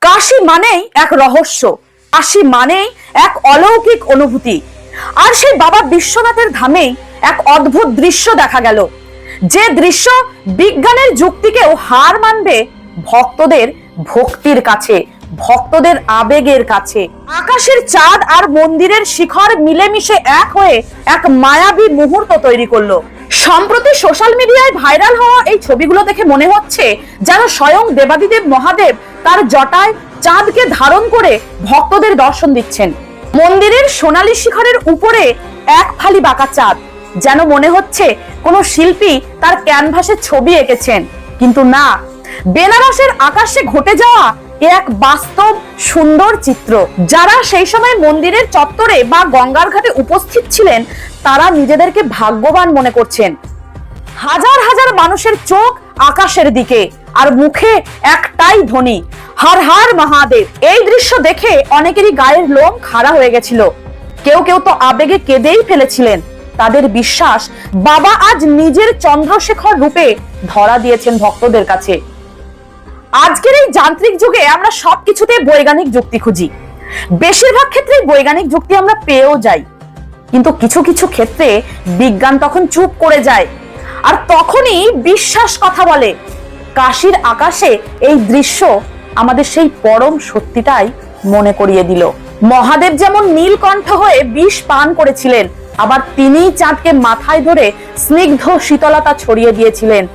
কাশী মানেই এক রহস্য, কাশী মানেই এক অলৌকিক অনুভূতি। আর সেই বাবা বিশ্বনাথের ধামেই এক অদ্ভুত দৃশ্য দেখা গেল, যে দৃশ্য বিজ্ঞানের যুক্তিকেও হার মানবে ভক্তদের ভক্তির কাছে, ভক্তদের আবেগের কাছে। আকাশের চাঁদ আর মন্দিরের শিখর মিলেমিশে এক হয়ে এক মায়াবী মুহূর্ত তৈরি করলো। সম্প্রতি সোশ্যাল মিডিয়ায় ভাইরাল হওয়া এই ছবিগুলো দেখে মনে হচ্ছে যেন স্বয়ং দেবাদিদেব মহাদেব তার জটায় চাঁদকে ধারণ করে ভক্তদের দর্শন দিচ্ছেন। মন্দিরের সোনালী শিখরের উপরে এক ফালি বাঁকা চাঁদ, যেন মনে হচ্ছে কোনো শিল্পী তার ক্যানভাসে ছবি এঁকেছেন। কিন্তু না, বেনারসের আকাশে ঘটে যাওয়া এক বাস্তব সুন্দর চিত্র। যারা সেই সময় মন্দিরের চত্বরে বা গঙ্গার ঘাটে উপস্থিত ছিলেন তারা নিজেদেরকে ভাগ্যবান মনে করছেন। হাজার হাজার মানুষের চোখ আকাশের দিকে, আর মুখে একটাই ধ্বনি, হর হর মহাদেব। এই দৃশ্য দেখে অনেকেরই গায়ের লোম খাড়া হয়ে গেছিল, কেউ কেউ তো আবেগে কেঁদেই ফেলেছিলেন। তাদের বিশ্বাস বাবা আজ নিজের চন্দ্রশেখর রূপে ধরা দিয়েছেন ভক্তদের কাছে। আজকের এই যান্ত্রিক যুগে আমরা সবকিছুতে বৈজ্ঞানিক যুক্তি খুঁজি, বেশিরভাগ ক্ষেত্রেই বৈজ্ঞানিক যুক্তি আমরা পেয়েও যাই, কিন্তু কিছু কিছু ক্ষেত্রে বিজ্ঞান তখন চুপ করে যায়, আর তখনই বিশ্বাস কথা বলে। কাশীর আকাশে এই দৃশ্য আমাদের সেই পরম সত্যিটাই মনে করিয়ে দিল। মহাদেব যেমন নীলকণ্ঠ হয়ে বিষ পান করেছিলেন, আবার তিনিই চাঁদকে মাথায় ধরে স্নিগ্ধ শীতলতা ছড়িয়ে দিয়েছিলেন।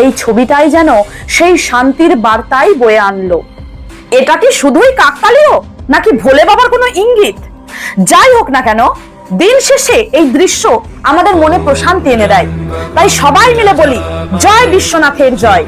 এই ছবিটাই যেন সেই শান্তির বার্তাই বয়ে আনলো। এটা কি শুধুই কাকতালীয়, নাকি ভোলে বাবার কোনো ইঙ্গিত? যাই হোক না কেন, দিন শেষে এই দৃশ্য আমাদের মনে প্রশান্তি এনে দেয়। তাই সবাই মিলে বলি, জয় বিশ্বনাথের জয়।